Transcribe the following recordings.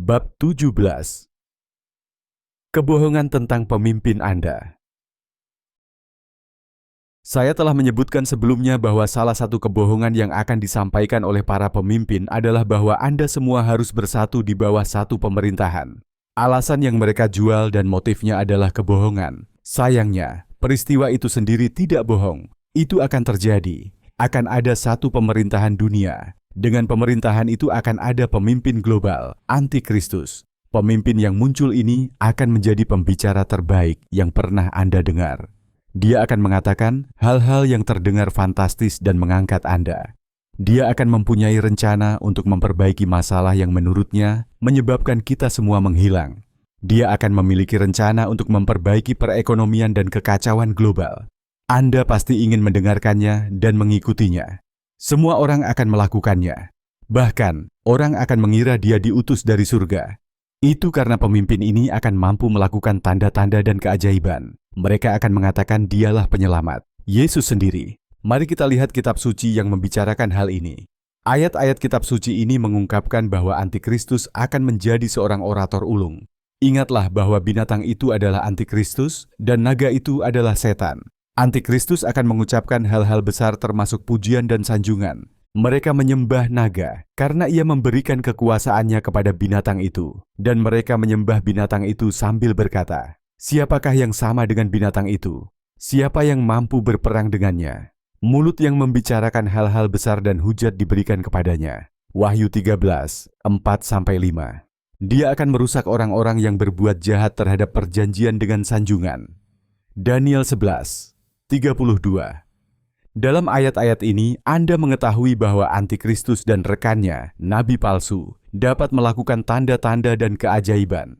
Bab 17. Kebohongan tentang pemimpin Anda. Saya telah menyebutkan sebelumnya bahwa salah satu kebohongan yang akan disampaikan oleh para pemimpin adalah bahwa Anda semua harus bersatu di bawah satu pemerintahan. Alasan yang mereka jual dan motifnya adalah kebohongan. Sayangnya, peristiwa itu sendiri tidak bohong. Itu akan terjadi. Akan ada satu pemerintahan dunia. Dengan pemerintahan itu akan ada pemimpin global, antikristus. Pemimpin yang muncul ini akan menjadi pembicara terbaik yang pernah Anda dengar. Dia akan mengatakan hal-hal yang terdengar fantastis dan mengangkat Anda. Dia akan mempunyai rencana untuk memperbaiki masalah yang menurutnya menyebabkan kita semua menghilang. Dia akan memiliki rencana untuk memperbaiki perekonomian dan kekacauan global. Anda pasti ingin mendengarkannya dan mengikutinya. Semua orang akan melakukannya. Bahkan, orang akan mengira dia diutus dari surga. Itu karena pemimpin ini akan mampu melakukan tanda-tanda dan keajaiban. Mereka akan mengatakan dialah penyelamat, Yesus sendiri. Mari kita lihat kitab suci yang membicarakan hal ini. Ayat-ayat kitab suci ini mengungkapkan bahwa antikristus akan menjadi seorang orator ulung. Ingatlah bahwa binatang itu adalah antikristus dan naga itu adalah setan. Antikristus akan mengucapkan hal-hal besar termasuk pujian dan sanjungan. Mereka menyembah naga karena ia memberikan kekuasaannya kepada binatang itu. Dan mereka menyembah binatang itu sambil berkata, "Siapakah yang sama dengan binatang itu? Siapa yang mampu berperang dengannya?" Mulut yang membicarakan hal-hal besar dan hujat diberikan kepadanya. Wahyu 13, 4-5. Dia akan merusak orang-orang yang berbuat jahat terhadap perjanjian dengan sanjungan. Daniel 11, 32. Dalam ayat-ayat ini, Anda mengetahui bahwa antikristus dan rekannya, nabi palsu, dapat melakukan tanda-tanda dan keajaiban.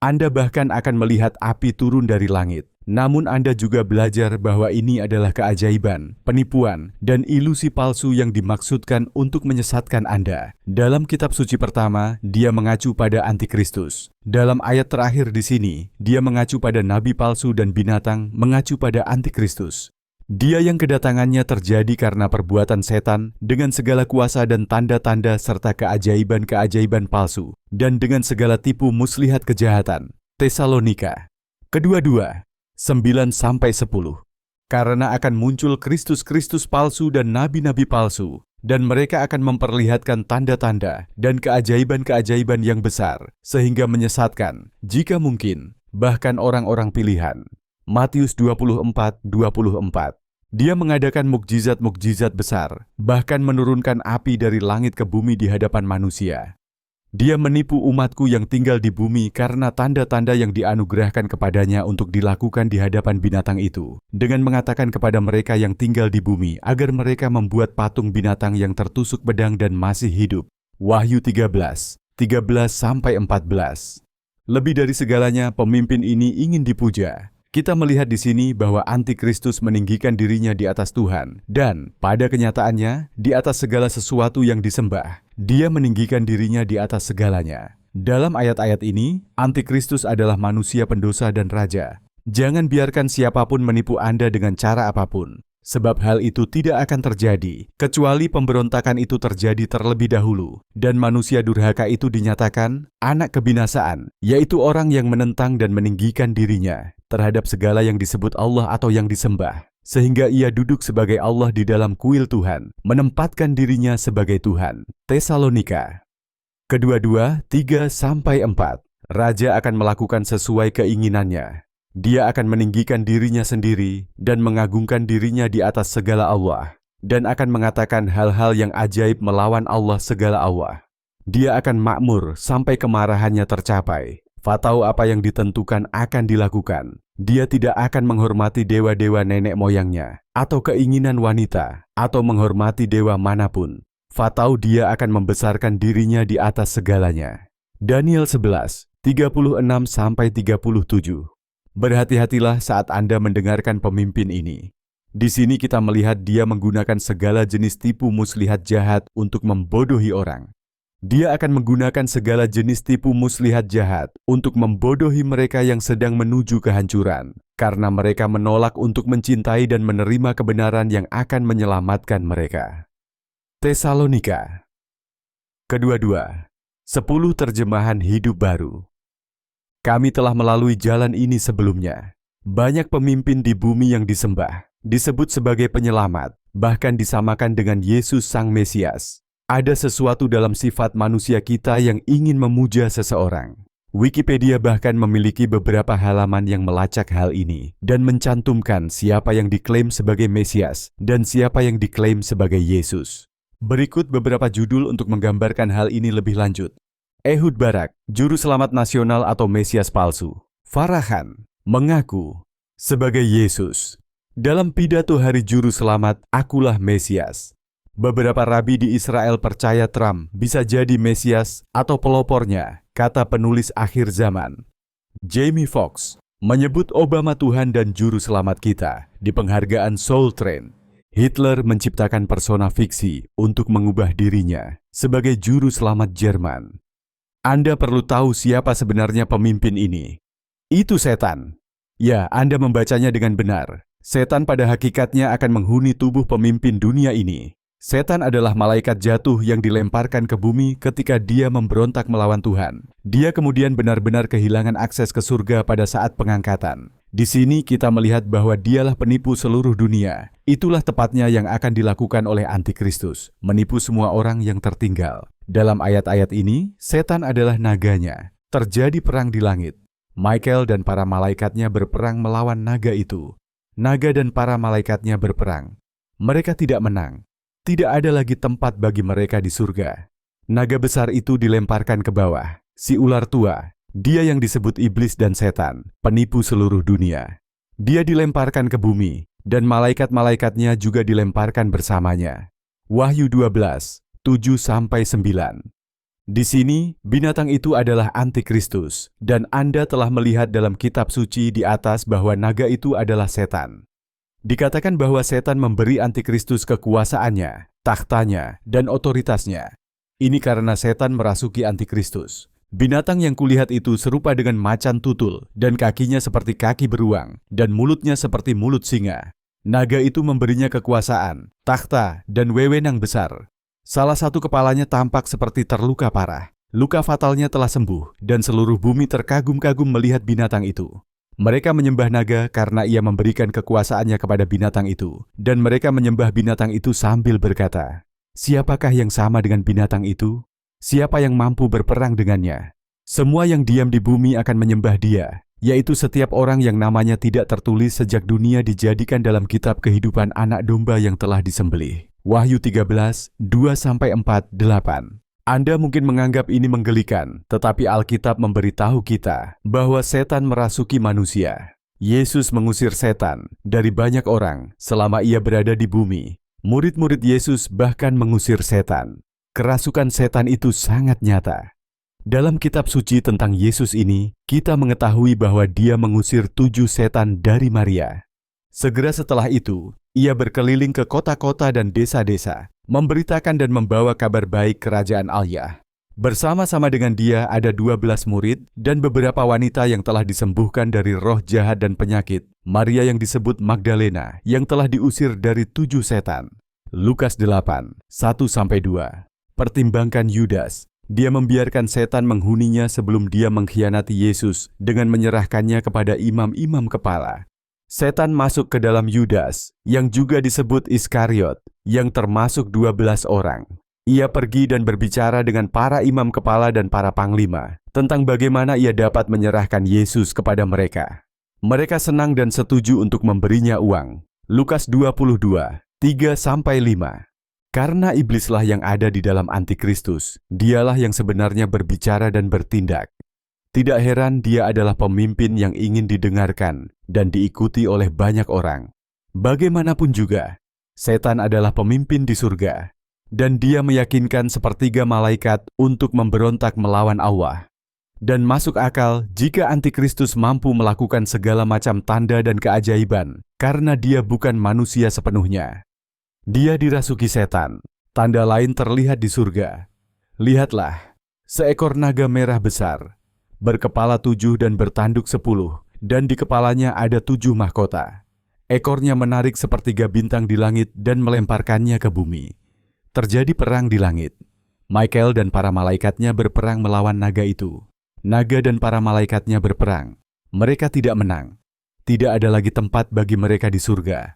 Anda bahkan akan melihat api turun dari langit. Namun Anda juga belajar bahwa ini adalah keajaiban, penipuan, dan ilusi palsu yang dimaksudkan untuk menyesatkan Anda. Dalam kitab suci pertama, dia mengacu pada antikristus. Dalam ayat terakhir di sini, dia mengacu pada nabi palsu dan binatang mengacu pada antikristus. Dia yang kedatangannya terjadi karena perbuatan setan dengan segala kuasa dan tanda-tanda serta keajaiban-keajaiban palsu dan dengan segala tipu muslihat kejahatan. Tesalonika. Kedua-dua, 9-10. Karena akan muncul Kristus-Kristus palsu dan nabi-nabi palsu, dan mereka akan memperlihatkan tanda-tanda dan keajaiban-keajaiban yang besar, sehingga menyesatkan, jika mungkin, bahkan orang-orang pilihan. Matius 24:24. Dia mengadakan mukjizat-mukjizat besar, bahkan menurunkan api dari langit ke bumi di hadapan manusia. Dia menipu umatku yang tinggal di bumi karena tanda-tanda yang dianugerahkan kepadanya untuk dilakukan di hadapan binatang itu, dengan mengatakan kepada mereka yang tinggal di bumi agar mereka membuat patung binatang yang tertusuk pedang dan masih hidup. Wahyu 13, 13-14. Lebih dari segalanya, pemimpin ini ingin dipuja. Kita melihat di sini bahwa antikristus meninggikan dirinya di atas Tuhan dan pada kenyataannya di atas segala sesuatu yang disembah. Dia meninggikan dirinya di atas segalanya. Dalam ayat-ayat ini, antikristus adalah manusia pendosa dan raja. Jangan biarkan siapapun menipu Anda dengan cara apapun. Sebab hal itu tidak akan terjadi, kecuali pemberontakan itu terjadi terlebih dahulu, dan manusia durhaka itu dinyatakan anak kebinasaan, yaitu orang yang menentang dan meninggikan dirinya terhadap segala yang disebut Allah atau yang disembah, sehingga ia duduk sebagai Allah di dalam kuil Tuhan, menempatkan dirinya sebagai Tuhan. Tesalonika. Kedua-dua, 3-4. Raja akan melakukan sesuai keinginannya. Dia akan meninggikan dirinya sendiri dan mengagungkan dirinya di atas segala Allah, dan akan mengatakan hal-hal yang ajaib melawan Allah segala Allah. Dia akan makmur sampai kemarahannya tercapai. Tahu apa yang ditentukan akan dilakukan. Dia tidak akan menghormati dewa-dewa nenek moyangnya, atau keinginan wanita, atau menghormati dewa manapun. Tahu dia akan membesarkan dirinya di atas segalanya. Daniel 11, 36-37. Berhati-hatilah saat Anda mendengarkan pemimpin ini. Di sini kita melihat dia menggunakan segala jenis tipu muslihat jahat untuk membodohi orang. Dia akan menggunakan segala jenis tipu muslihat jahat untuk membodohi mereka yang sedang menuju kehancuran, karena mereka menolak untuk mencintai dan menerima kebenaran yang akan menyelamatkan mereka. Tesalonika. Kedua-dua, 10 terjemahan hidup baru. Kami telah melalui jalan ini sebelumnya. Banyak pemimpin di bumi yang disembah, disebut sebagai penyelamat, bahkan disamakan dengan Yesus Sang Mesias. Ada sesuatu dalam sifat manusia kita yang ingin memuja seseorang. Wikipedia bahkan memiliki beberapa halaman yang melacak hal ini dan mencantumkan siapa yang diklaim sebagai Mesias dan siapa yang diklaim sebagai Yesus. Berikut beberapa judul untuk menggambarkan hal ini lebih lanjut. Ehud Barak, Juru Selamat Nasional atau Mesias palsu. Farhan, mengaku sebagai Yesus. Dalam pidato Hari Juru Selamat, akulah Mesias. Beberapa rabi di Israel percaya Trump bisa jadi Mesias atau pelopornya, kata penulis akhir zaman. Jamie Foxx menyebut Obama Tuhan dan Juru Selamat kita di penghargaan Soul Train. Hitler menciptakan persona fiksi untuk mengubah dirinya sebagai juru selamat Jerman. Anda perlu tahu siapa sebenarnya pemimpin ini. Itu setan. Ya, Anda membacanya dengan benar. Setan pada hakikatnya akan menghuni tubuh pemimpin dunia ini. Setan adalah malaikat jatuh yang dilemparkan ke bumi ketika dia memberontak melawan Tuhan. Dia kemudian benar-benar kehilangan akses ke surga pada saat pengangkatan. Di sini kita melihat bahwa dialah penipu seluruh dunia. Itulah tepatnya yang akan dilakukan oleh Antikristus, menipu semua orang yang tertinggal. Dalam ayat-ayat ini, setan adalah naganya. Terjadi perang di langit. Michael dan para malaikatnya berperang melawan naga itu. Naga dan para malaikatnya berperang. Mereka tidak menang. Tidak ada lagi tempat bagi mereka di surga. Naga besar itu dilemparkan ke bawah. Si ular tua, dia yang disebut iblis dan setan, penipu seluruh dunia. Dia dilemparkan ke bumi, dan malaikat-malaikatnya juga dilemparkan bersamanya. Wahyu 12, 7-9. Di sini, binatang itu adalah Antikristus, dan Anda telah melihat dalam kitab suci di atas bahwa naga itu adalah setan. Dikatakan bahwa setan memberi Antikristus kekuasaannya, takhtanya, dan otoritasnya. Ini karena setan merasuki Antikristus. Binatang yang kulihat itu serupa dengan macan tutul, dan kakinya seperti kaki beruang, dan mulutnya seperti mulut singa. Naga itu memberinya kekuasaan, takhta, dan wewenang besar. Salah satu kepalanya tampak seperti terluka parah. Luka fatalnya telah sembuh, dan seluruh bumi terkagum-kagum melihat binatang itu. Mereka menyembah naga karena ia memberikan kekuasaannya kepada binatang itu, dan mereka menyembah binatang itu sambil berkata, "Siapakah yang sama dengan binatang itu? Siapa yang mampu berperang dengannya?" Semua yang diam di bumi akan menyembah dia, yaitu setiap orang yang namanya tidak tertulis sejak dunia dijadikan dalam kitab kehidupan anak domba yang telah disembelih. Wahyu 13, 2-4-8. Anda mungkin menganggap ini menggelikan, tetapi Alkitab memberitahu kita bahwa setan merasuki manusia. Yesus mengusir setan dari banyak orang selama ia berada di bumi. Murid-murid Yesus bahkan mengusir setan. Kerasukan setan itu sangat nyata. Dalam kitab suci tentang Yesus ini, kita mengetahui bahwa dia mengusir 7 setan dari Maria. Segera setelah itu, ia berkeliling ke kota-kota dan desa-desa, memberitakan dan membawa kabar baik kerajaan Allah. Bersama-sama dengan dia ada 12 murid dan beberapa wanita yang telah disembuhkan dari roh jahat dan penyakit. Maria yang disebut Magdalena yang telah diusir dari 7 setan. Lukas 8, 1-2. Pertimbangkan Yudas. Dia membiarkan setan menghuninya sebelum dia mengkhianati Yesus dengan menyerahkannya kepada imam-imam kepala. Setan masuk ke dalam Yudas, yang juga disebut Iskariot, yang termasuk 12 orang. Ia pergi dan berbicara dengan para imam kepala dan para panglima tentang bagaimana ia dapat menyerahkan Yesus kepada mereka. Mereka senang dan setuju untuk memberinya uang. Lukas 22, 3-5. Karena iblislah yang ada di dalam Antikristus, dialah yang sebenarnya berbicara dan bertindak. Tidak heran dia adalah pemimpin yang ingin didengarkan dan diikuti oleh banyak orang. Bagaimanapun juga, setan adalah pemimpin di surga, dan dia meyakinkan sepertiga malaikat untuk memberontak melawan Allah. Dan masuk akal jika Antikristus mampu melakukan segala macam tanda dan keajaiban, karena dia bukan manusia sepenuhnya. Dia dirasuki setan. Tanda lain terlihat di surga. Lihatlah, seekor naga merah besar, berkepala 7 dan bertanduk 10, dan di kepalanya ada 7 mahkota. Ekornya menarik sepertiga bintang di langit dan melemparkannya ke bumi. Terjadi perang di langit. Michael dan para malaikatnya berperang melawan naga itu. Naga dan para malaikatnya berperang. Mereka tidak menang. Tidak ada lagi tempat bagi mereka di surga.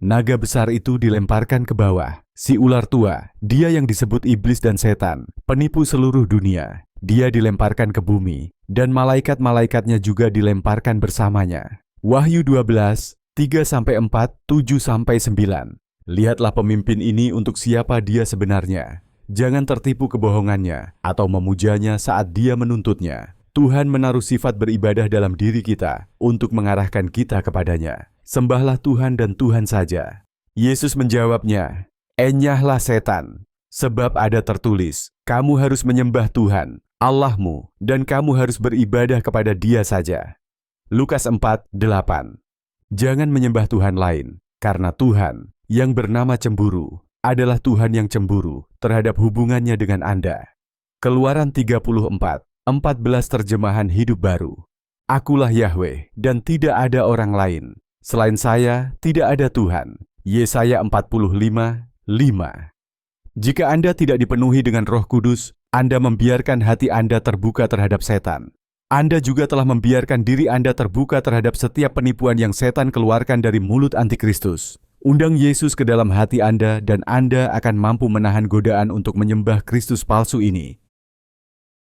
Naga besar itu dilemparkan ke bawah. Si ular tua, dia yang disebut iblis dan setan, penipu seluruh dunia. Dia dilemparkan ke bumi, dan malaikat-malaikatnya juga dilemparkan bersamanya. Wahyu 12, 3-4, 7-9. Lihatlah pemimpin ini untuk siapa dia sebenarnya. Jangan tertipu kebohongannya atau memujanya saat dia menuntutnya. Tuhan menaruh sifat beribadah dalam diri kita untuk mengarahkan kita kepadanya. Sembahlah Tuhan dan Tuhan saja. Yesus menjawabnya, "Enyahlah setan, sebab ada tertulis, kamu harus menyembah Tuhan, Allahmu, dan kamu harus beribadah kepada Dia saja." Lukas 4:8. Jangan menyembah Tuhan lain, karena Tuhan yang bernama cemburu adalah Tuhan yang cemburu terhadap hubungannya dengan Anda. Keluaran 34:14 terjemahan hidup baru. Akulah Yahweh dan tidak ada orang lain. Selain saya, tidak ada Tuhan. Yesaya 45:5. Jika Anda tidak dipenuhi dengan Roh Kudus, Anda membiarkan hati Anda terbuka terhadap setan. Anda juga telah membiarkan diri Anda terbuka terhadap setiap penipuan yang setan keluarkan dari mulut antikristus. Undang Yesus ke dalam hati Anda dan Anda akan mampu menahan godaan untuk menyembah Kristus palsu ini